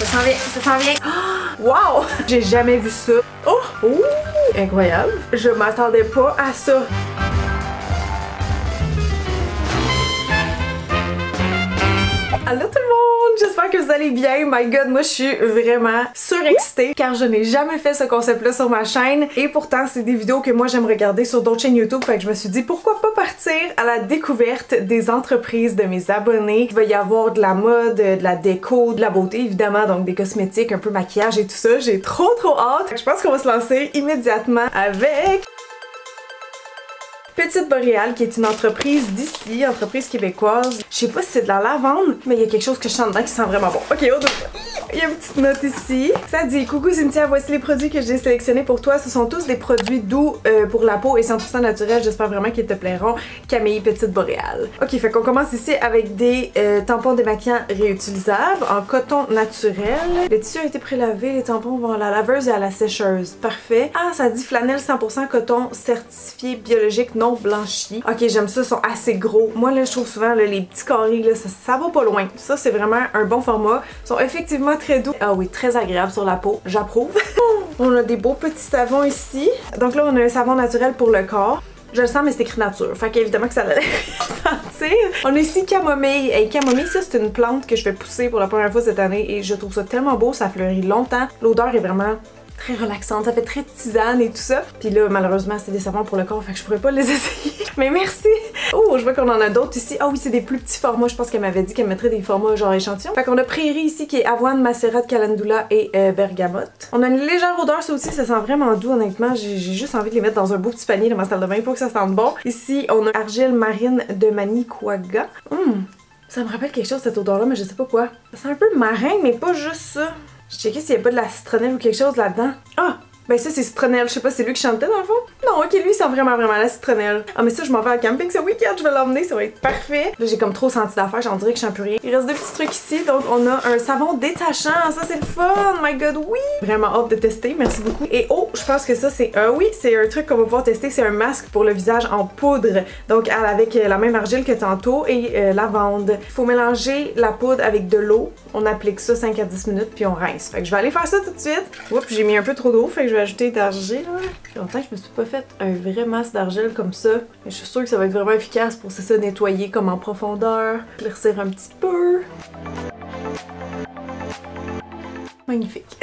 Ça s'en vient, ça s'en vient. Oh, wow! J'ai jamais vu ça. Oh! Ouh! Incroyable. Je m'attendais pas à ça. Allô tout le monde! J'espère que vous allez bien. My god, moi je suis vraiment surexcitée car je n'ai jamais fait ce concept-là sur ma chaîne et pourtant c'est des vidéos que moi j'aime regarder sur d'autres chaînes YouTube, fait que je me suis dit pourquoi pas partir à la découverte des entreprises de mes abonnés. Il va y avoir de la mode, de la déco, de la beauté évidemment, donc des cosmétiques, un peu maquillage et tout ça. J'ai trop hâte. Je pense qu'on va se lancer immédiatement avec Petite Boréal, qui est une entreprise d'ici, entreprise québécoise. Je sais pas si c'est de la lavande, mais il y a quelque chose que je sens dedans qui sent vraiment bon. Ok, il y a une petite note ici. Ça dit: coucou Cynthia, voici les produits que j'ai sélectionnés pour toi. Ce sont tous des produits doux pour la peau et 100% naturels. J'espère vraiment qu'ils te plairont. Camille, Petite Boréal. Ok, fait qu'on commence ici avec des tampons démaquillants réutilisables en coton naturel. Les tissus ont été prélavés, les tampons vont à la laveuse et à la sécheuse. Parfait. Ah, ça dit flanelle 100% coton certifié biologique non blanchi. Ok, j'aime ça, ils sont assez gros. Moi là, je trouve souvent là, les petits carrés, là, ça va pas loin. Ça, c'est vraiment un bon format. Ils sont effectivement très doux. Ah oui, très agréable sur la peau. J'approuve. On a des beaux petits savons ici. Donc là, on a un savon naturel pour le corps. Je le sens, mais c'est écrit nature. Fait qu'évidemment que ça allait sentir. On a ici camomille. Et camomille, ça, c'est une plante que je vais pousser pour la première fois cette année. Et je trouve ça tellement beau, ça fleurit longtemps. L'odeur est vraiment très relaxante, ça fait très tisane et tout ça. Puis là, malheureusement, c'est des savons pour le corps, fait que je pourrais pas les essayer. Mais merci! Oh, je vois qu'on en a d'autres ici. Ah oui, c'est des plus petits formats. Je pense qu'elle m'avait dit qu'elle mettrait des formats genre échantillon. Fait qu'on a Prairie ici qui est avoine, macérat, calendula et bergamote. On a une légère odeur, ça aussi, ça sent vraiment doux, honnêtement. J'ai juste envie de les mettre dans un beau petit panier dans ma salle de bain pour que ça sente bon. Ici, on a argile marine de Manicouagan. Ça me rappelle quelque chose cette odeur-là, mais je sais pas quoi. Ça sent un peu marin, mais pas juste ça. Je checkais s'il y a pas de la citronnelle ou quelque chose là-dedans. Ah! Ben ça c'est citronnelle, je sais pas, c'est lui qui chantait dans le fond? Non, ok, lui il sent vraiment la citronnelle. Ah mais ça je m'en vais à camping ce week-end, je vais l'emmener, ça va être parfait. Là j'ai comme trop senti d'affaires, j'en dirais que je sens plus rien. Il reste deux petits trucs ici, donc on a un savon détachant, ça c'est le fun, my god, oui! Vraiment hâte de tester, merci beaucoup. Et oh, je pense que ça c'est, oui, c'est un truc qu'on va pouvoir tester, c'est un masque pour le visage en poudre. Donc avec la même argile que tantôt et lavande. Il faut mélanger la poudre avec de l'eau, on applique ça 5 à 10 minutes puis on rince. Fait que je vais aller faire ça tout de suite. Oups, j'ai mis un peu trop d'eau, fait que je vais ajouter d'argile. J'ai longtemps que je me suis pas fait un vrai masque d'argile comme ça. Mais je suis sûre que ça va être vraiment efficace pour ça nettoyer comme en profondeur, éclaircir un petit peu. Magnifique.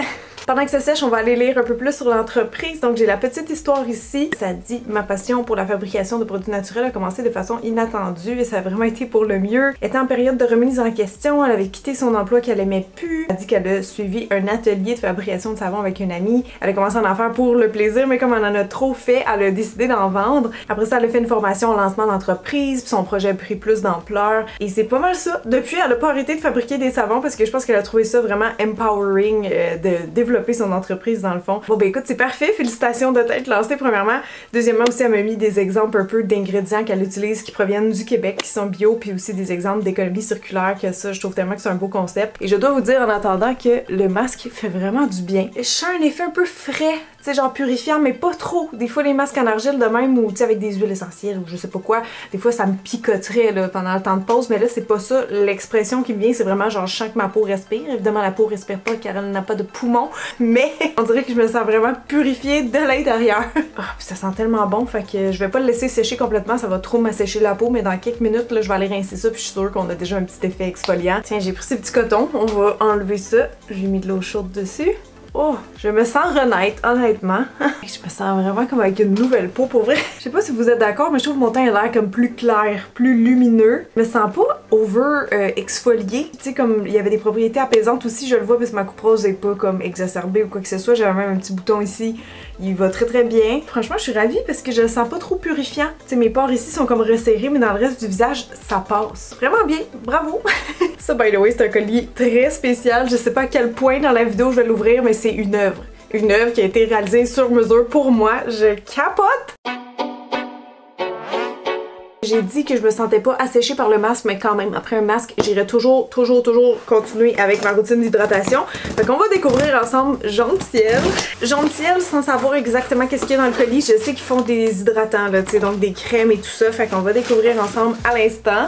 Pendant que ça sèche, on va aller lire un peu plus sur l'entreprise. Donc j'ai la petite histoire ici. Ça dit: ma passion pour la fabrication de produits naturels a commencé de façon inattendue et ça a vraiment été pour le mieux. Étant en période de remise en question, elle avait quitté son emploi qu'elle aimait plus. Elle a dit qu'elle a suivi un atelier de fabrication de savon avec une amie. Elle a commencé à en faire pour le plaisir, mais comme elle en a trop fait, elle a décidé d'en vendre. Après ça, elle a fait une formation au lancement d'entreprise, puis son projet a pris plus d'ampleur. Et c'est pas mal ça. Depuis, elle a pas arrêté de fabriquer des savons parce que je pense qu'elle a trouvé ça vraiment empowering de développer son entreprise dans le fond. Bon ben écoute, c'est parfait, félicitations de t'être lancée premièrement. Deuxièmement aussi, elle m'a mis des exemples un peu d'ingrédients qu'elle utilise qui proviennent du Québec, qui sont bio, puis aussi des exemples d'économie circulaire, que ça, je trouve tellement que c'est un beau concept. Et je dois vous dire en attendant que le masque fait vraiment du bien. Je sens un effet un peu frais, tu sais, genre purifiant, mais pas trop. Des fois les masques en argile de même ou tu sais avec des huiles essentielles ou je sais pas quoi, des fois ça me picoterait là, pendant le temps de pause, mais là c'est pas ça. L'expression qui me vient, c'est vraiment genre je sens que ma peau respire. Évidemment la peau respire pas car elle n'a pas de poumons, mais on dirait que je me sens vraiment purifiée de l'intérieur. Oh, puis ça sent tellement bon, fait que je vais pas le laisser sécher complètement, ça va trop m'assécher la peau, mais dans quelques minutes là, je vais aller rincer ça, puis je suis sûre qu'on a déjà un petit effet exfoliant. Tiens, j'ai pris ces petits cotons, on va enlever ça. J'ai mis de l'eau chaude dessus. Oh, je me sens renaître, honnêtement. Je me sens vraiment comme avec une nouvelle peau, pour vrai. Je sais pas si vous êtes d'accord, mais je trouve que mon teint a l'air comme plus clair, plus lumineux. Je me sens pas over exfoliée. Tu sais, comme il y avait des propriétés apaisantes aussi, je le vois parce que ma coupe rose est pas comme exacerbée ou quoi que ce soit. J'avais même un petit bouton ici. Il va très bien. Franchement, je suis ravie parce que je le sens pas trop purifiant. Tu sais, mes pores ici sont comme resserrés, mais dans le reste du visage, ça passe. Vraiment bien. Bravo! Ça, by the way, c'est un collier très spécial. Je sais pas à quel point dans la vidéo je vais l'ouvrir, mais c'est une œuvre. Une œuvre qui a été réalisée sur mesure pour moi. Je capote! j'ai dit que je me sentais pas asséchée par le masque, mais quand même, après un masque, j'irais toujours continuer avec ma routine d'hydratation. Fait qu'on va découvrir ensemble Jaune Ciel. Jaune Ciel, sans savoir exactement qu'est-ce qu'il y a dans le colis, je sais qu'ils font des hydratants, là, tu sais, donc des crèmes et tout ça. Fait qu'on va découvrir ensemble à l'instant.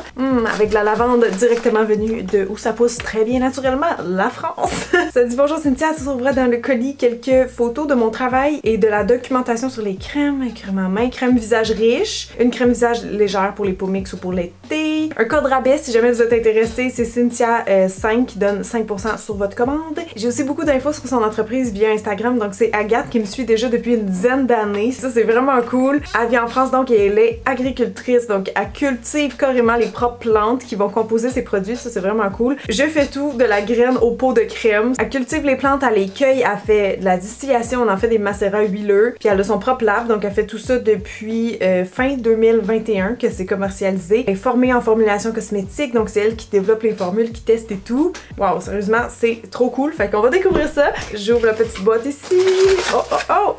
Avec de la lavande directement venue de où ça pousse très bien naturellement, la France. Ça dit bonjour Cynthia, ça s'ouvre dans le colis quelques photos de mon travail et de la documentation sur les crèmes, crème à main, crème visage riche, une crème visage légère pour les peaux mixtes ou pour l'été, un code rabais si jamais vous êtes intéressé, c'est Cynthia 5 qui donne 5% sur votre commande. J'ai aussi beaucoup d'infos sur son entreprise via Instagram, donc c'est Agathe qui me suit déjà depuis une dizaine d'années. Ça c'est vraiment cool. Elle vit en France donc et elle est agricultrice, donc elle cultive carrément les propres plantes qui vont composer ses produits, ça c'est vraiment cool. Je fais tout de la graine au pot de crème. Elle cultive les plantes, elle les cueille, elle fait de la distillation, on en fait des macérats huileux, puis elle a son propre lab, donc elle fait tout ça depuis fin 2021 que c'est commercialisé. Elle est formée en formulation cosmétique, donc c'est elle qui développe les formules, qui teste et tout. Waouh, sérieusement, c'est trop cool. Fait qu'on va découvrir ça. J'ouvre la petite boîte ici.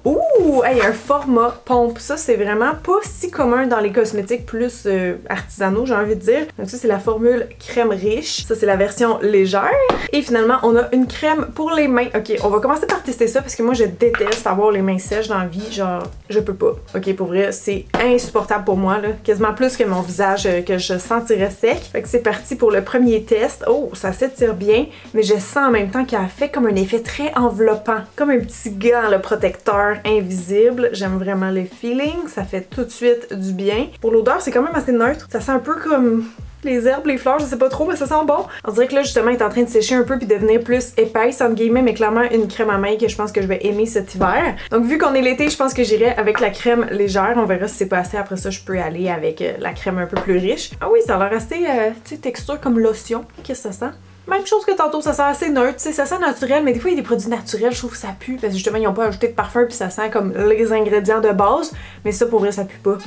Ouh! Hey, un format pompe. Ça, c'est vraiment pas si commun dans les cosmétiques plus artisanaux, j'ai envie de dire. Donc ça, c'est la formule crème riche. Ça, c'est la version légère. Et finalement, on a une crème pour les mains. Ok, on va commencer par tester ça parce que moi, je déteste avoir les mains sèches dans la vie. Genre, je peux pas. Ok, pour vrai, c'est insupportable pour moi, là. Quasiment plus que mon visage que je sentirais sec. Fait que c'est parti pour le premier test. Oh, ça s'étire bien, mais je sens en même temps qu'il a fait comme un effet très enveloppant. Comme un petit gant, le protecteur invisible. J'aime vraiment le feeling. Ça fait tout de suite du bien. Pour l'odeur, c'est quand même assez neutre. Ça sent un peu comme les herbes, les fleurs, je sais pas trop, mais ça sent bon. On dirait que là, justement, elle est en train de sécher un peu puis devenir plus épaisse, entre guillemets, mais clairement une crème à main que je pense que je vais aimer cet hiver. Donc, vu qu'on est l'été, je pense que j'irai avec la crème légère. On verra si c'est pas assez. Après ça, je peux aller avec la crème un peu plus riche. Ah oui, ça a l'air assez, tu sais, texture comme lotion. Qu'est-ce que ça sent? Même chose que tantôt, ça sent assez neutre, tu sais, ça sent naturel, mais des fois il y a des produits naturels, je trouve que ça pue, parce que justement ils ont pas ajouté de parfum puis ça sent comme les ingrédients de base, mais ça pour vrai ça pue pas.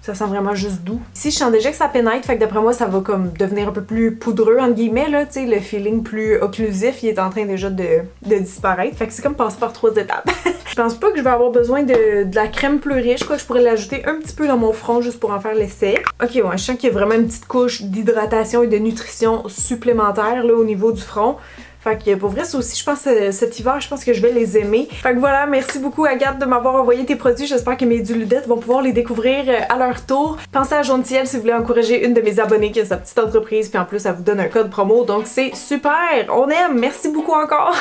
Ça sent vraiment juste doux. Ici, je sens déjà que ça pénètre, fait que d'après moi, ça va comme devenir un peu plus poudreux, entre guillemets, là, tu sais, le feeling plus occlusif, il est en train déjà de disparaître. Fait que c'est comme passer par 3 étapes. Je pense pas que je vais avoir besoin de la crème plus riche, quoi. Je pourrais l'ajouter un petit peu dans mon front juste pour en faire l'essai. Ok, ouais, je sens qu'il y a vraiment une petite couche d'hydratation et de nutrition supplémentaire, là, au niveau du front. Fait que pour vrai, ça aussi, je pense cet hiver, je pense que je vais les aimer. Fait que voilà, merci beaucoup Agathe de m'avoir envoyé tes produits. J'espère que mes diludettes vont pouvoir les découvrir à leur tour. Pensez à Jaune Ciel si vous voulez encourager une de mes abonnées qui a sa petite entreprise. Puis en plus, ça vous donne un code promo. Donc c'est super! On aime! Merci beaucoup encore!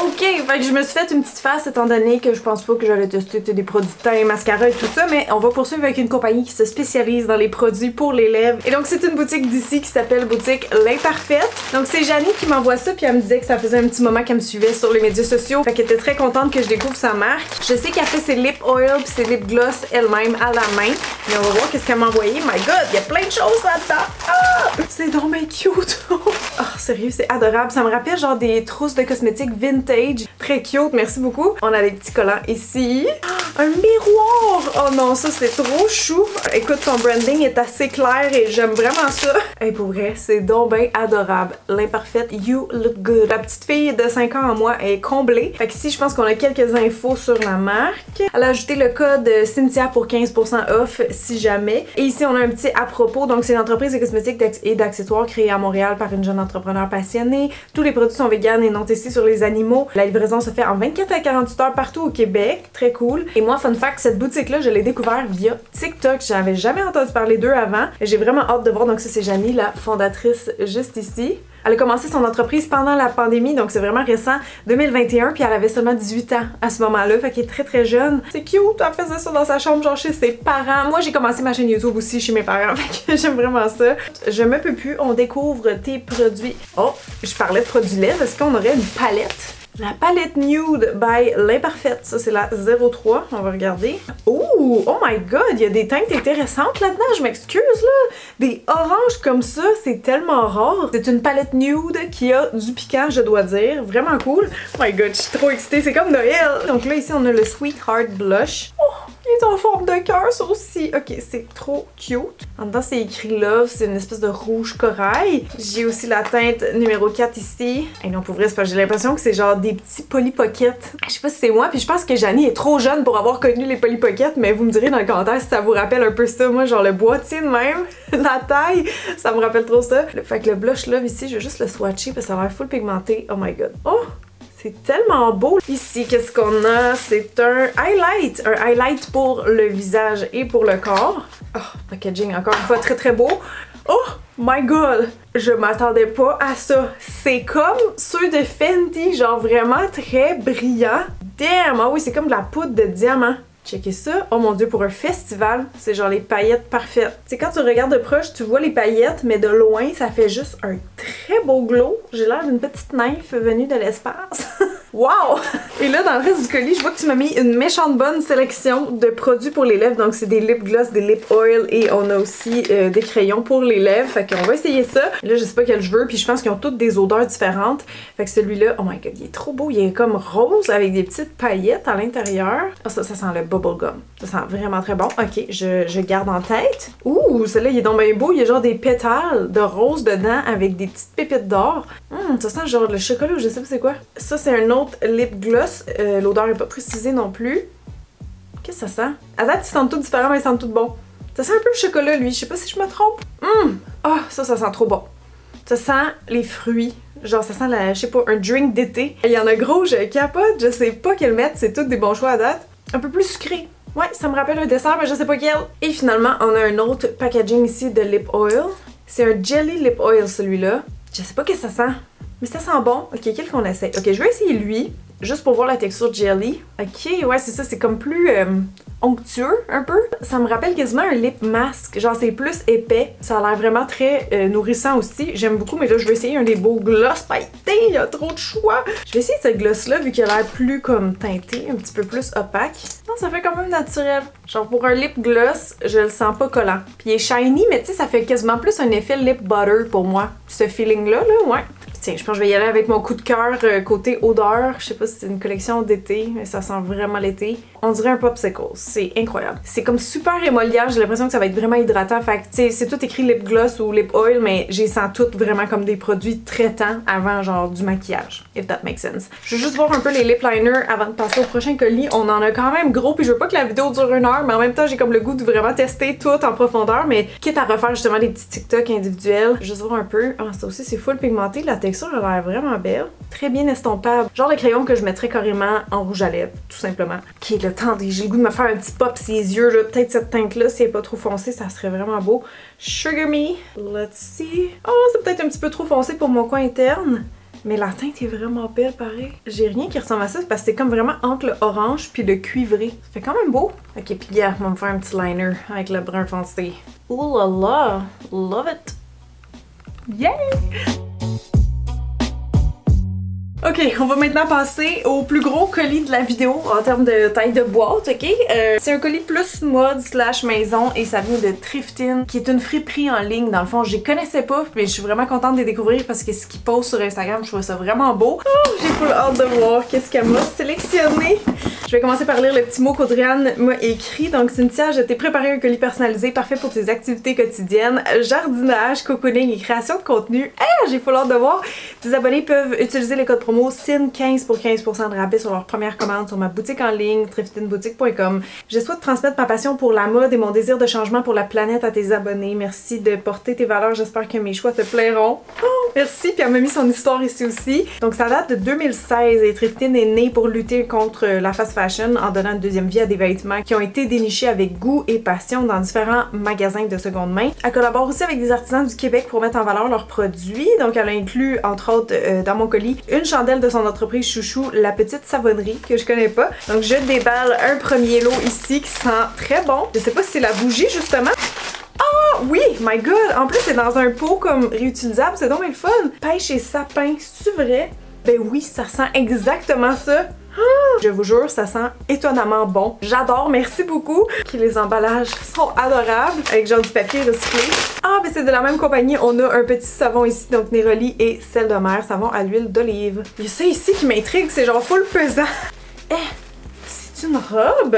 Ok, fait que je me suis fait une petite face étant donné que je pense pas que j'allais tester des produits de teint, mascara et tout ça, mais on va poursuivre avec une compagnie qui se spécialise dans les produits pour les lèvres. Et donc c'est une boutique d'ici qui s'appelle Boutique L'Imparfaite. Donc c'est Janie qui m'envoie ça, puis elle me disait que ça faisait un petit moment qu'elle me suivait sur les médias sociaux, fait qu'elle était très contente que je découvre sa marque. Je sais qu'elle fait ses lip oil puis ses lip gloss elle-même à la main, mais on va voir qu'est-ce qu'elle m'a envoyé. My god, il y a plein de choses là-dedans! Ah! C'est donc bien cute! Oh, sérieux, c'est adorable. Ça me rappelle genre des trousses de cosmétiques vintage. Très cute, merci beaucoup. On a des petits collants ici. Un miroir! Oh non, ça c'est trop chou. Écoute, ton branding est assez clair et j'aime vraiment ça. Et pour vrai, c'est donc bien adorable. L'Imparfaite, you look good. La petite fille de 5 ans en moi est comblée. Fait qu'ici, je pense qu'on a quelques infos sur la marque. Elle a ajouté le code Cynthia pour 15% off si jamais. Et ici, on a un petit à propos. Donc, c'est une entreprise de cosmétiques et d'accessoires créée à Montréal par une jeune entrepreneur passionnée. Tous les produits sont véganes et non testés sur les animaux. La livraison se fait en 24 à 48 heures partout au Québec. Très cool. Et moi, fun fact, cette boutique-là, je l'ai découvert via TikTok. J'avais jamais entendu parler d'eux avant. J'ai vraiment hâte de voir. Donc ça, c'est Janie, la fondatrice, juste ici. Elle a commencé son entreprise pendant la pandémie, donc c'est vraiment récent, 2021, puis elle avait seulement 18 ans à ce moment-là, fait qu'elle est très très jeune. C'est cute, elle faisait ça dans sa chambre, genre chez ses parents. Moi, j'ai commencé ma chaîne YouTube aussi chez mes parents, fait que j'aime vraiment ça. Je me peux plus, on découvre tes produits. Oh, je parlais de produits lèvres, est-ce qu'on aurait une palette? La palette Nude by L'Imparfaite, ça c'est la 03, on va regarder. Oh my god, il y a des teintes intéressantes là-dedans, je m'excuse là. Des oranges comme ça, c'est tellement rare. C'est une palette nude qui a du piquant, je dois dire, vraiment cool. Oh my god, je suis trop excitée, c'est comme Noël. Donc là ici on a le Sweetheart Blush. Oh, il est en forme de cœur, ça aussi. Ok, c'est trop cute. En dedans, c'est écrit Love, c'est une espèce de rouge corail. J'ai aussi la teinte numéro 4 ici. Et non, pour vrai, c'est parce que j'ai l'impression que c'est genre des petits Polly Pocket. Je sais pas si c'est moi, puis je pense que Janie est trop jeune pour avoir connu les Polly Pocket, mais vous me direz dans les commentaires si ça vous rappelle un peu ça. Moi, genre le boîtier de même, la taille, ça me rappelle trop ça. Fait que le blush Love ici, je vais juste le swatcher parce que ça a l'air full pigmenté. Oh my god. Oh! C'est tellement beau! Ici, qu'est-ce qu'on a? C'est un highlight! Un highlight pour le visage et pour le corps. Oh, packaging encore une fois très très beau. Oh my god! Je m'attendais pas à ça. C'est comme ceux de Fenty, genre vraiment très brillant. Damn! Ah oui, c'est comme de la poudre de diamant. Checkez ça. Oh mon dieu, pour un festival, c'est genre les paillettes parfaites. Tu sais, quand tu regardes de proche, tu vois les paillettes, mais de loin, ça fait juste un très beau glow. J'ai l'air d'une petite nymphe venue de l'espace. Wow! Et là, dans le reste du colis, je vois que tu m'as mis une méchante bonne sélection de produits pour les lèvres. Donc, c'est des lip gloss, des lip oil et on a aussi des crayons pour les lèvres. Fait qu'on va essayer ça. Là, je sais pas quel je veux, puis je pense qu'ils ont toutes des odeurs différentes. Fait que celui-là, oh my god, il est trop beau. Il est comme rose avec des petites paillettes à l'intérieur. Oh, ça sent le bubblegum. Ça sent vraiment très bon. Ok, je garde en tête. Ouh, celui-là, il est donc bien beau. Il y a genre des pétales de rose dedans avec des petites pépites d'or. Ça sent genre le chocolat ou je sais pas c'est quoi. Ça, c'est un autre lip gloss. L'odeur est pas précisée non plus. Qu'est-ce que ça sent? À date, ils sentent tous différents, mais ils sentent tous bons. Ça sent un peu le chocolat, lui. Je sais pas si je me trompe. Ah, ça sent trop bon. Ça sent les fruits. Genre, ça sent, je sais pas, un drink d'été. Il y en a gros, je capote. Je sais pas quel mettre. C'est tous des bons choix à date. Un peu plus sucré. Ouais, ça me rappelle un dessert, mais je sais pas quel. Et finalement, on a un autre packaging ici de lip oil. C'est un jelly lip oil, celui-là. Je sais pas qu'est-ce que ça sent. Mais ça sent bon. Ok, quel qu'on essaie? Ok, je vais essayer lui, juste pour voir la texture jelly. Ok, ouais, c'est ça, c'est comme plus onctueux, un peu. Ça me rappelle quasiment un lip mask. Genre, c'est plus épais. Ça a l'air vraiment très nourrissant aussi. J'aime beaucoup, mais là, je vais essayer un des beaux gloss pailletés. Il y a trop de choix. Je vais essayer ce gloss-là, vu qu'il a l'air plus comme teinté, un petit peu plus opaque. Non, ça fait quand même naturel. Genre, pour un lip gloss, je le sens pas collant. Puis il est shiny, mais tu sais, ça fait quasiment plus un effet lip butter pour moi. Ce feeling-là, ouais. Tiens, je pense que je vais y aller avec mon coup de cœur côté odeur. Je sais pas si c'est une collection d'été, mais ça sent vraiment l'été. On dirait un popsicle. C'est incroyable. C'est comme super émollient. J'ai l'impression que ça va être vraiment hydratant. Fait que, tu sais, c'est tout écrit lip gloss ou lip oil, mais j'ai sens toutes vraiment comme des produits traitants avant, genre, du maquillage. If that makes sense. Je vais juste voir un peu les lip liners avant de passer au prochain colis. On en a quand même gros, puis je veux pas que la vidéo dure 1 heure, mais en même temps, j'ai comme le goût de vraiment tester tout en profondeur. Mais quitte à refaire justement des petits TikTok individuels, juste voir un peu. Ah, ça aussi, c'est full pigmenté. La texture a l'air vraiment belle. Très bien estompable. Genre le crayon que je mettrais carrément en rouge à lèvres, tout simplement. Ok, le temps, j'ai le goût de me faire un petit pop ses yeux, là. Peut-être cette teinte-là, si elle est pas trop foncée, ça serait vraiment beau. Sugar Me. Let's see. Oh, c'est peut-être un petit peu trop foncé pour mon coin interne. Mais la teinte est vraiment belle, pareil. J'ai rien qui ressemble à ça, parce que c'est comme vraiment entre le orange puis le cuivré. Ça fait quand même beau. Ok, puis yeah, on va me faire un petit liner avec le brun foncé. Ouh là là! Love it! Yeah! Ok, on va maintenant passer au plus gros colis de la vidéo en termes de taille de boîte, ok? C'est un colis plus mode / maison et ça vient de Thriftin, qui est une friperie en ligne. Dans le fond, je les connaissais pas, mais je suis vraiment contente de les découvrir parce que ce qu'ils posent sur Instagram, je trouve ça vraiment beau. Oh, j'ai full hâte de voir qu'est-ce qu'elle m'a sélectionné. Je vais commencer par lire le petit mot qu'Audriane m'a écrit. Donc, Cynthia, je t'ai préparé un colis personnalisé parfait pour tes activités quotidiennes, jardinage, cocooning et création de contenu. Ah, j'ai full hâte de voir. Tes abonnés peuvent utiliser le code promo CIN15 pour 15% de rabais sur leur première commande sur ma boutique en ligne, thriftinboutique.com. Je souhaite transmettre ma passion pour la mode et mon désir de changement pour la planète à tes abonnés. Merci de porter tes valeurs. J'espère que mes choix te plairont. Oh, merci. Puis elle m'a mis son histoire ici aussi. Donc, ça date de 2016 et Thriftin est né pour lutter contre la fast fashion en donnant une deuxième vie à des vêtements qui ont été dénichés avec goût et passion dans différents magasins de seconde main. Elle collabore aussi avec des artisans du Québec pour mettre en valeur leurs produits. Donc, elle a inclus, entre autres, dans mon colis, une chandelle de son entreprise chouchou, La Petite Savonnerie, que je connais pas. Donc, je déballe un premier lot ici qui sent très bon. Je sais pas si c'est la bougie, justement. Ah oui, my god! En plus, c'est dans un pot comme réutilisable. C'est donc bien le fun. Pêche et sapin, c'est vrai? Ben oui, ça sent exactement ça. Je vous jure, ça sent étonnamment bon. J'adore, merci beaucoup. Puis les emballages sont adorables, avec genre du papier recyclé. Ah, ben c'est de la même compagnie, on a un petit savon ici, donc Neroli et sel de mer, savon à l'huile d'olive. Il y a ça ici qui m'intrigue, c'est genre full pesant. Eh, c'est une robe?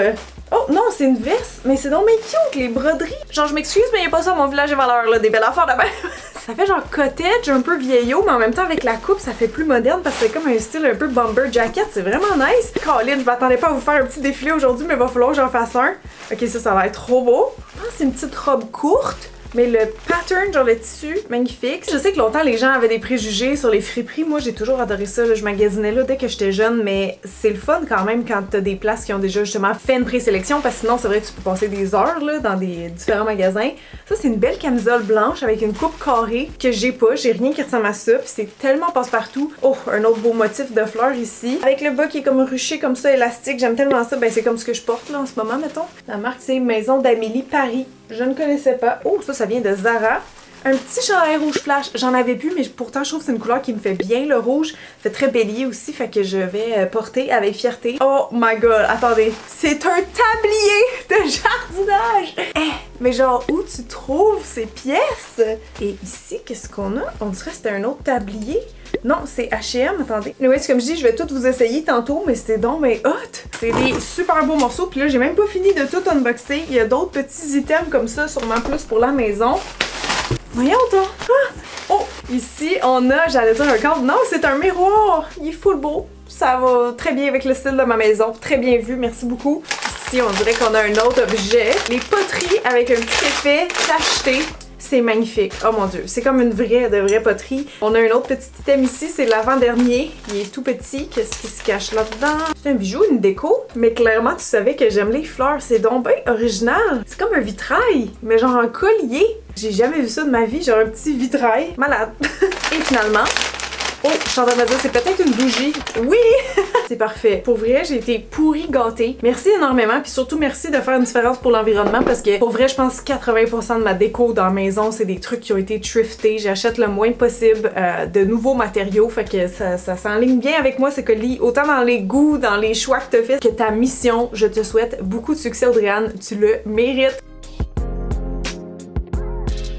Oh non, c'est une veste, mais c'est donc bien cute, les broderies. Genre, je m'excuse, mais y a pas ça, mon village est valeur, là, des belles affaires de même. Ça fait genre cottage, un peu vieillot, mais en même temps, avec la coupe, ça fait plus moderne parce que c'est comme un style un peu bomber jacket. C'est vraiment nice. Caroline, je m'attendais pas à vous faire un petit défilé aujourd'hui, mais il va falloir que j'en fasse un. Ok, ça va être trop beau. Je pense que c'est une petite robe courte. Mais le pattern, genre le tissu, magnifique. Je sais que longtemps, les gens avaient des préjugés sur les friperies. Moi, j'ai toujours adoré ça. Là. Je magasinais là dès que j'étais jeune, mais c'est le fun quand même quand t'as des places qui ont déjà justement fait une présélection, parce que sinon, c'est vrai que tu peux passer des heures là, dans des différents magasins. Ça, c'est une belle camisole blanche avec une coupe carrée que j'ai pas. J'ai rien qui ressemble à ça, puis c'est tellement passe-partout. Oh, un autre beau motif de fleurs ici. Avec le bas qui est comme ruché comme ça, élastique. J'aime tellement ça. Ben, c'est comme ce que je porte là en ce moment, mettons. La marque, c'est Maison d'Amélie Paris. Je ne connaissais pas. Oh, ça vient de Zara. Un petit chandail rouge flash. J'en avais plus, mais pourtant, je trouve que c'est une couleur qui me fait bien, le rouge. Ça fait très bélier aussi, fait que je vais porter avec fierté. Oh my god, attendez. C'est un tablier de jardinage! Mais genre, où tu trouves ces pièces? Et ici, qu'est-ce qu'on a? On dirait que c'était un autre tablier. Non, c'est H&M, attendez. Oui, c'est comme je dis, je vais tout vous essayer tantôt, mais c'était donc mais hot! C'est des super beaux morceaux, puis là, j'ai même pas fini de tout unboxer. Il y a d'autres petits items comme ça, sûrement plus pour la maison. Voyons donc! Ah! Oh! Ici, on a, j'allais dire un cadre. Non, c'est un miroir! Il est full beau. Ça va très bien avec le style de ma maison. Très bien vu, merci beaucoup. Ici, on dirait qu'on a un autre objet. Les poteries avec un petit effet tacheté. C'est magnifique. Oh mon dieu, c'est comme une vraie poterie. On a un autre petit item ici, c'est l'avant-dernier. Il est tout petit. Qu'est-ce qui se cache là-dedans? C'est un bijou, une déco. Mais clairement, tu savais que j'aime les fleurs. C'est donc bien original. C'est comme un vitrail, mais genre un collier. J'ai jamais vu ça de ma vie, genre un petit vitrail. Malade. Et finalement... Oh, je suis en train de me dire, c'est peut-être une bougie. Oui! C'est parfait. Pour vrai, j'ai été pourrie gâtée. Merci énormément, puis surtout merci de faire une différence pour l'environnement, parce que pour vrai, je pense que 80% de ma déco dans la maison, c'est des trucs qui ont été thriftés. J'achète le moins possible de nouveaux matériaux, fait que ça s'enligne bien avec moi, ce colis. Autant dans les goûts, dans les choix que t'as fait, que ta mission. Je te souhaite beaucoup de succès, Audrey-Anne. Tu le mérites.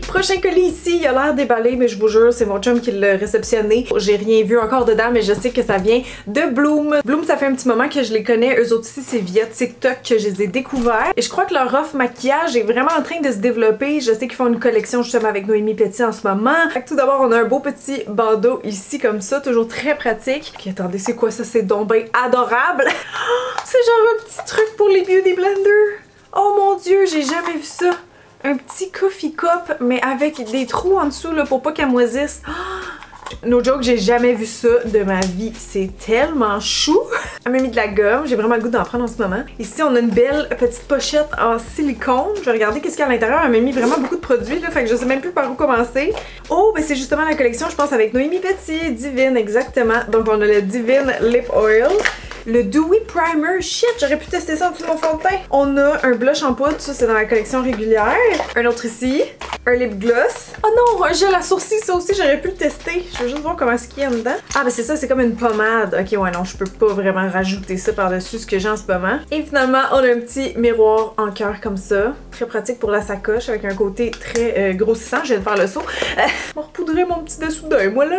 Prochain colis ici, il a l'air déballé, mais je vous jure, c'est mon chum qui l'a réceptionné. J'ai rien vu encore dedans, mais je sais que ça vient de Bloom. Bloom, ça fait un petit moment que je les connais. Eux autres aussi, c'est via TikTok que je les ai découverts. Et je crois que leur offre maquillage est vraiment en train de se développer. Je sais qu'ils font une collection justement avec Noémie Petit en ce moment. Fait que tout d'abord, on a un beau petit bandeau ici comme ça, toujours très pratique. Ok, attendez, c'est quoi ça? C'est donc ben adorable! C'est genre un petit truc pour les beauty blenders. Oh mon dieu, j'ai jamais vu ça! Un petit coffee cup, mais avec des trous en dessous là, pour pas qu'elle moisisse. No joke, j'ai jamais vu ça de ma vie. C'est tellement chou! Elle m'a mis de la gomme, j'ai vraiment le goût d'en prendre en ce moment. Ici, on a une belle petite pochette en silicone. Je vais regarder qu'est-ce qu'il y a à l'intérieur. Elle m'a mis vraiment beaucoup de produits, là, fait que je sais même plus par où commencer. Oh, ben c'est justement la collection, je pense, avec Noémie Petit, Divine, exactement. Donc, on a le Divine Lip Oil. Le Dewy Primer, shit, j'aurais pu tester ça en dessous de mon fond de teint. On a un blush en poudre, ça c'est dans la collection régulière. Un autre ici, un lip gloss. Oh non, un gel à sourcils, ça aussi j'aurais pu le tester. Je veux juste voir comment est-ce qu'il y a dedans. Ah ben c'est ça, c'est comme une pommade. Ok, ouais non, je peux pas vraiment rajouter ça par-dessus ce que j'ai en ce moment. Et finalement, on a un petit miroir en cœur comme ça. Très pratique pour la sacoche avec un côté très grossissant. Je viens de faire le saut. On va repoudrer mon petit dessous d'œil, moi là.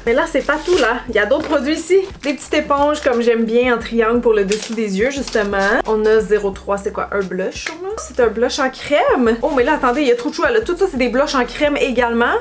Mais là, c'est pas tout là. Il y a d'autres produits ici. Des petites éponges comme j'aime bien en triangle pour le dessous des yeux, justement. On a 03, c'est quoi? Un blush, là? C'est un blush en crème. Oh, mais là, attendez, il y a trop de choix, là. Tout ça, c'est des blushs en crème également.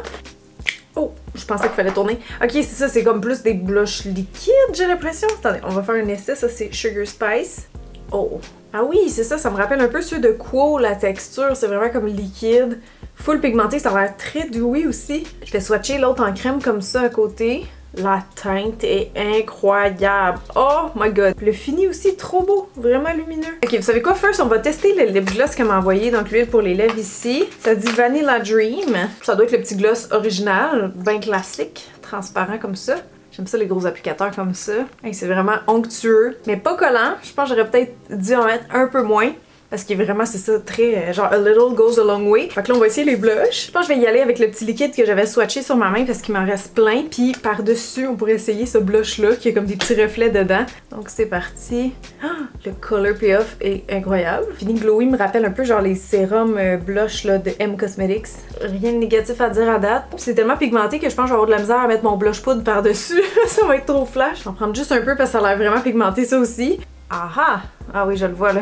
Oh, je pensais qu'il fallait tourner. Ok, c'est ça, c'est comme plus des blushs liquides, j'ai l'impression. Attendez, on va faire un essai. Ça, c'est Sugar Spice. Oh. Ah oui, c'est ça, ça me rappelle un peu ceux de Quo, la texture. C'est vraiment comme liquide. Full pigmenté, ça a l'air très dewy aussi. Je vais swatcher l'autre en crème comme ça à côté. La teinte est incroyable. Oh my god. Le fini aussi, trop beau. Vraiment lumineux. Ok, vous savez quoi? First, on va tester le lip gloss qu'elle m'a envoyé. Donc, l'huile pour les lèvres ici. Ça dit Vanilla Dream. Ça doit être le petit gloss original. Bien classique. Transparent comme ça. J'aime ça les gros applicateurs comme ça. Hey, c'est vraiment onctueux. Mais pas collant. Je pense que j'aurais peut-être dû en mettre un peu moins. Parce que vraiment, c'est ça, très genre a little goes a long way. Fait que là, on va essayer les blushs. Je pense que je vais y aller avec le petit liquide que j'avais swatché sur ma main parce qu'il m'en reste plein. Puis par-dessus, on pourrait essayer ce blush-là qui a comme des petits reflets dedans. Donc c'est parti. Ah, le Color Payoff est incroyable. Fini Glowy me rappelle un peu genre les sérums blush là, de M Cosmetics. Rien de négatif à dire à date. C'est tellement pigmenté que je pense que je vais avoir de la misère à mettre mon blush poudre par-dessus. Ça va être trop flash. Je vais en prendre juste un peu parce que ça a l'air vraiment pigmenté ça aussi. Ah ah! Ah oui, je le vois là.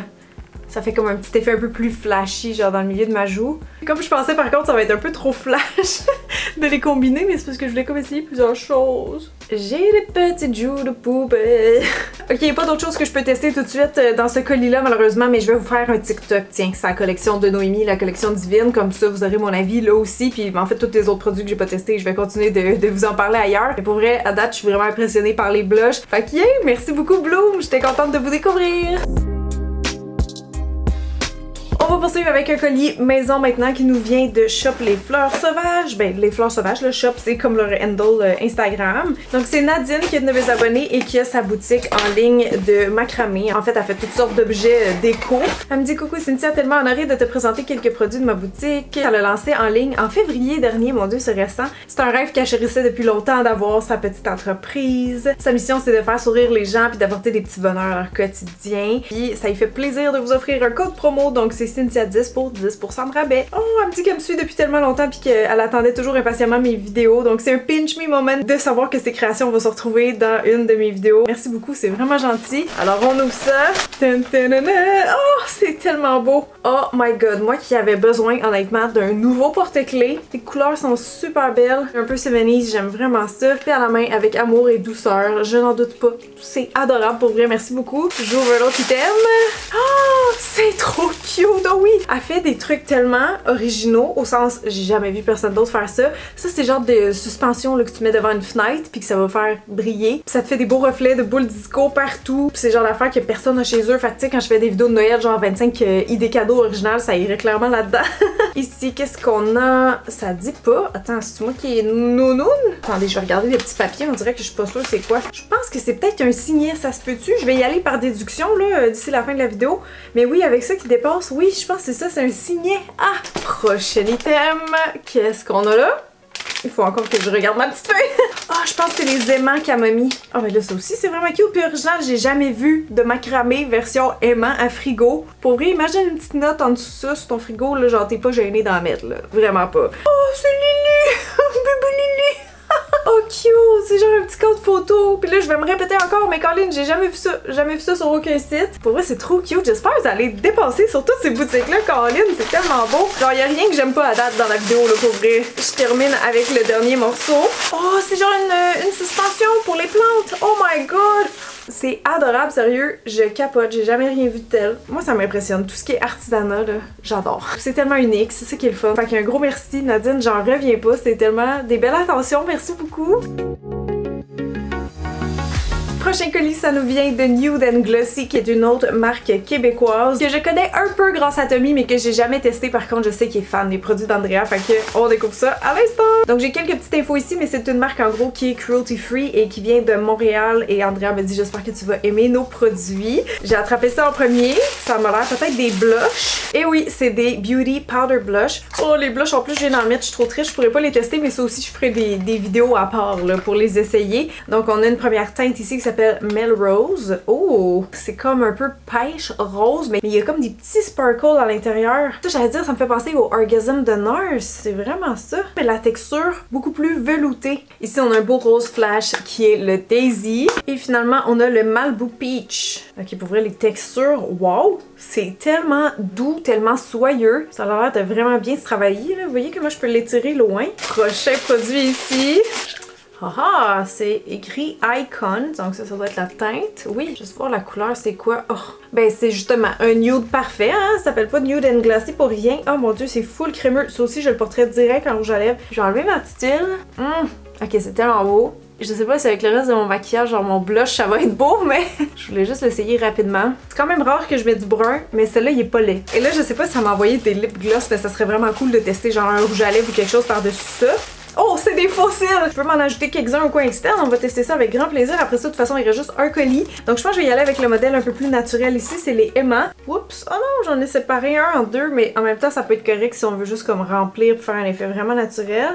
Ça fait comme un petit effet un peu plus flashy, genre dans le milieu de ma joue. Comme je pensais par contre, ça va être un peu trop flash de les combiner, mais c'est parce que je voulais comme essayer plusieurs choses. J'ai des petites joues de poubelle. Ok, il n'y a pas d'autre chose que je peux tester tout de suite dans ce colis-là, malheureusement, mais je vais vous faire un TikTok. Tiens, c'est la collection de Noémie, la collection divine. Comme ça, vous aurez mon avis là aussi. Puis en fait, tous les autres produits que j'ai pas testés, je vais continuer de vous en parler ailleurs. Mais pour vrai, à date, je suis vraiment impressionnée par les blushs. Fait que yeah, merci beaucoup Bloom, j'étais contente de vous découvrir. On va poursuivre avec un colis maison maintenant qui nous vient de Shop Les Fleurs Sauvages. Ben, Les Fleurs Sauvages, le shop, c'est comme leur handle Instagram. Donc, c'est Nadine qui est une de mes abonnées et qui a sa boutique en ligne de macramé. En fait, elle fait toutes sortes d'objets déco. Elle me dit « Coucou Cynthia, tellement honorée de te présenter quelques produits de ma boutique. » Elle a lancé en ligne en février dernier, mon Dieu, c'est récent. C'est un rêve qu'elle chérissait depuis longtemps d'avoir sa petite entreprise. Sa mission, c'est de faire sourire les gens puis d'apporter des petits bonheurs à leur quotidien. Puis, ça lui fait plaisir de vous offrir un code promo, donc c'est Cynthia 10 pour 10% de rabais. Oh, elle me dit qu'elle me suit depuis tellement longtemps puis qu'elle attendait toujours impatiemment mes vidéos. Donc c'est un pinch me moment de savoir que ses créations vont se retrouver dans une de mes vidéos. Merci beaucoup, c'est vraiment gentil. Alors on ouvre ça. Oh, c'est tellement beau. Oh my god, moi qui avais besoin honnêtement d'un nouveau porte-clés. Les couleurs sont super belles. Un peu 70s, j'aime vraiment ça. Fait à la main avec amour et douceur. Je n'en doute pas. C'est adorable pour vrai, merci beaucoup. J'ouvre un autre item. Oh, c'est trop cute. Oh oui, elle fait des trucs tellement originaux, au sens, j'ai jamais vu personne d'autre faire ça. Ça, c'est genre de suspension là, que tu mets devant une fenêtre puis que ça va faire briller. Puis ça te fait des beaux reflets de boules disco partout. Puis c'est genre d'affaire que personne n'a chez eux. Fait que tu sais, quand je fais des vidéos de Noël, genre 25 idées cadeaux originales, ça irait clairement là-dedans. Ici, qu'est-ce qu'on a? Ça dit pas. Attends, c'est moi qui est nounoun? Attendez, je vais regarder les petits papiers, on dirait que je suis pas sûre c'est quoi. Je pense que c'est peut-être un signet, ça se peut-tu? Je vais y aller par déduction là, d'ici la fin de la vidéo. Mais oui, avec ça qui dépasse, oui, je pense que c'est ça, c'est un signet. Ah! Prochain item. Qu'est-ce qu'on a là? Il faut encore que je regarde ma petite feuille. Ah, je pense que c'est les aimants qu'elle m'a mis. Ah, mais là, ça aussi, c'est vraiment cute. Puis original, j'ai jamais vu de macramé version aimant à frigo. Pour vrai, imagine une petite note en dessous de ça sur ton frigo, là, genre t'es pas gêné d'en mettre, là. Vraiment pas. Oh, c'est Lily! Bébé Lily! Oh cute, c'est genre un petit code photo. Puis là je vais me répéter encore, mais Colin, j'ai jamais vu ça sur aucun site. Pour vrai c'est trop cute, j'espère que vous allez dépenser sur toutes ces boutiques là, Colin, c'est tellement beau. Genre y a rien que j'aime pas à date dans la vidéo là, pour vrai. Je termine avec le dernier morceau. Oh, c'est genre une suspension pour les plantes. Oh my god. C'est adorable, sérieux, je capote, j'ai jamais rien vu de tel. Moi ça m'impressionne, tout ce qui est artisanat là, j'adore. C'est tellement unique, c'est ça qui est le fun. Fait qu'un gros merci Nadine, j'en reviens pas, c'est tellement des belles attentions, merci beaucoup. Prochain colis, ça nous vient de Nude and Glossy, qui est une autre marque québécoise que je connais un peu grâce à Tommy, mais que j'ai jamais testé. Par contre, je sais qu'il est fan des produits d'Andrea, fait que on découvre ça à l'instant. Donc j'ai quelques petites infos ici, mais c'est une marque en gros qui est cruelty free et qui vient de Montréal. Et Andrea me dit j'espère que tu vas aimer nos produits. J'ai attrapé ça en premier. Ça m'a l'air peut-être des blushs. Et oui, c'est des Beauty Powder Blush. Oh, les blushs en plus, je viens d'en mettre, je suis trop triste, je pourrais pas les tester, mais ça aussi, je ferai des vidéos à part là, pour les essayer. Donc on a une première teinte ici qui s'appelle Melrose. Oh, c'est comme un peu pêche rose, mais il y a comme des petits sparkles à l'intérieur. Ça, j'allais dire, ça me fait penser au Orgasm de Nars. C'est vraiment ça. Mais la texture, beaucoup plus veloutée. Ici, on a un beau rose flash qui est le Daisy. Et finalement, on a le Malibu Peach. Ok, pour vrai, les textures, wow! C'est tellement doux, tellement soyeux. Ça a l'air de vraiment bien se travailler. Là. Vous voyez comment je peux l'étirer loin. Prochain produit ici. Ah, c'est écrit Icon, donc ça doit être la teinte. Oui, juste voir la couleur, c'est quoi? Oh, ben c'est justement un nude parfait, hein? Ça s'appelle pas Nude and Glossy pour rien. Oh mon dieu, c'est full crémeux. Ça aussi, je le porterai direct en rouge à lèvres. Je vais enlever ma petite île. Ok, c'est tellement beau. Je sais pas si avec le reste de mon maquillage, genre mon blush, ça va être beau, mais je voulais juste l'essayer rapidement. C'est quand même rare que je mette du brun, mais celui-là, il est pas laid. Et là, je sais pas si ça m'a envoyé des lip gloss, mais ça serait vraiment cool de tester genre un rouge à lèvres ou quelque chose par-dessus ça. Oh, c'est des fossiles! Je peux m'en ajouter quelques-uns au coin externe, on va tester ça avec grand plaisir. Après ça, de toute façon, il reste juste un colis. Donc je pense que je vais y aller avec le modèle un peu plus naturel ici, c'est les Emma. Oups! Oh non, j'en ai séparé un en deux, mais en même temps, ça peut être correct si on veut juste comme remplir pour faire un effet vraiment naturel.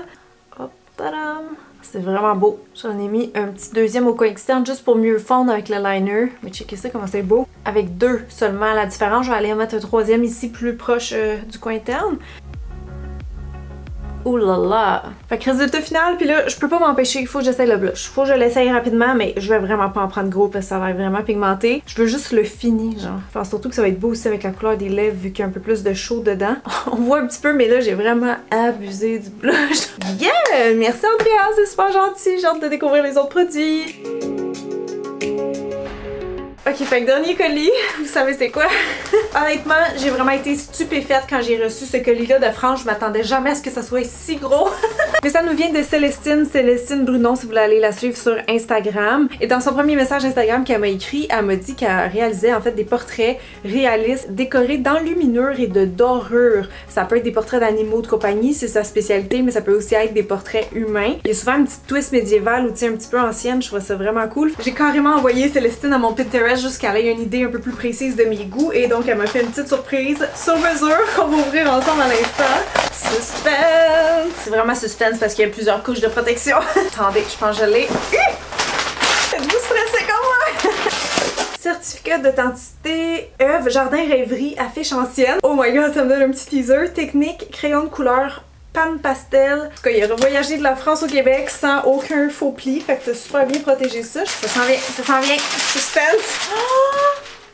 Hop, tadam! C'est vraiment beau. J'en ai mis un petit deuxième au coin externe juste pour mieux fondre avec le liner. Mais checkez ça comment c'est beau. Avec deux seulement à la différence, je vais aller en mettre un troisième ici plus proche du coin interne. Ouh là là. Fait que résultat final, puis là, je peux pas m'empêcher, il faut que j'essaye le blush. Faut que je l'essaye rapidement, mais je vais vraiment pas en prendre gros parce que ça va être vraiment pigmenté. Je veux juste le fini, genre. Je pense surtout que ça va être beau aussi avec la couleur des lèvres vu qu'il y a un peu plus de chaud dedans. On voit un petit peu, mais là, j'ai vraiment abusé du blush. Yeah! Merci Andrea, c'est super gentil. J'ai hâte de découvrir les autres produits. Ok, fait que dernier colis, vous savez c'est quoi? Honnêtement, j'ai vraiment été stupéfaite quand j'ai reçu ce colis-là de France. Je m'attendais jamais à ce que ça soit si gros. Mais ça nous vient de Célestine Brunon, si vous voulez aller la suivre sur Instagram. Et dans son premier message Instagram qu'elle m'a écrit, elle m'a dit qu'elle réalisait en fait des portraits réalistes décorés d'enluminure et de dorure. Ça peut être des portraits d'animaux de compagnie, c'est sa spécialité, mais ça peut aussi être des portraits humains. Il y a souvent une petite twist médiévale ou un petit peu ancienne, je trouve ça vraiment cool. J'ai carrément envoyé Célestine à mon Pinterest jusqu'à qu'elle ait une idée un peu plus précise de mes goûts et donc elle m'a fait une petite surprise sur mesure qu'on va ouvrir ensemble à l'instant. Suspense! C'est vraiment suspense parce qu'il y a plusieurs couches de protection. Attendez, je pense que je l'ai. Êtes-vous stressé comme moi? Certificat d'authenticité, œuvre, jardin rêverie, affiche ancienne. Oh my god, ça me donne un petit teaser. Technique, crayon de couleur, pan pastel. En tout cas, il a voyagé de la France au Québec sans aucun faux pli. Fait que t'as super bien protégé ça. Ça s'en vient, ça s'en vient. Suspense.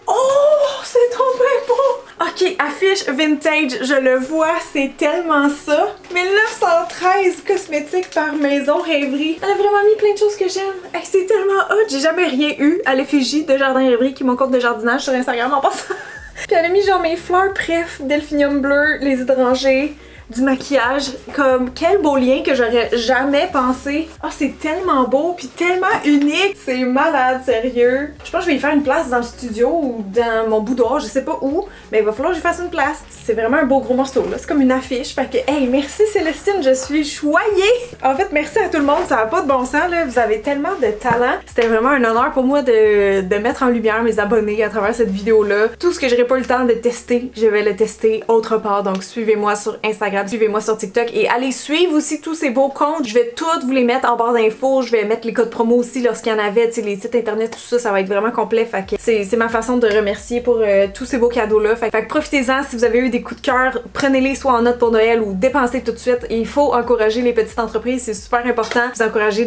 Oh, c'est trop bien beau! Ok, affiche vintage, je le vois, c'est tellement ça. 1913 cosmétiques par Maison Rêverie. Elle a vraiment mis plein de choses que j'aime. Hey, c'est tellement hot. J'ai jamais rien eu à l'effigie de Jardin Rêverie qui est mon compte de jardinage sur Instagram en passant. Puis elle a mis genre mes fleurs préf, delphinium bleu, les hydrangées, du maquillage, comme quel beau lien que j'aurais jamais pensé. Ah, c'est tellement beau puis tellement unique. C'est malade, sérieux. Je pense que je vais y faire une place dans le studio ou dans mon boudoir, je sais pas où, mais il va falloir que je fasse une place. C'est vraiment un beau gros morceau là, c'est comme une affiche. Fait que, hey, merci Célestine, je suis choyée. En fait, merci à tout le monde, ça n'a pas de bon sens là, vous avez tellement de talent. C'était vraiment un honneur pour moi de mettre en lumière mes abonnés à travers cette vidéo là. Tout ce que j'aurais pas le temps de tester, je vais le tester autre part, donc suivez-moi sur Instagram. Suivez-moi sur TikTok et allez suivre aussi tous ces beaux comptes. Je vais tous vous les mettre en barre d'infos. Je vais mettre les codes promo aussi lorsqu'il y en avait, tu sais, les sites internet, tout ça, ça va être vraiment complet. Fait que c'est ma façon de remercier pour tous ces beaux cadeaux-là. Fait que profitez-en, si vous avez eu des coups de cœur, prenez-les soit en note pour Noël ou dépensez tout de suite. Il faut encourager les petites entreprises, c'est super important. Vous encouragez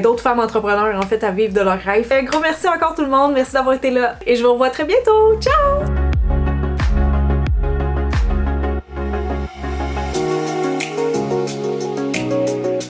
d'autres femmes entrepreneurs en fait à vivre de leurs rêves. Gros merci encore tout le monde, merci d'avoir été là et je vous revois très bientôt. Ciao!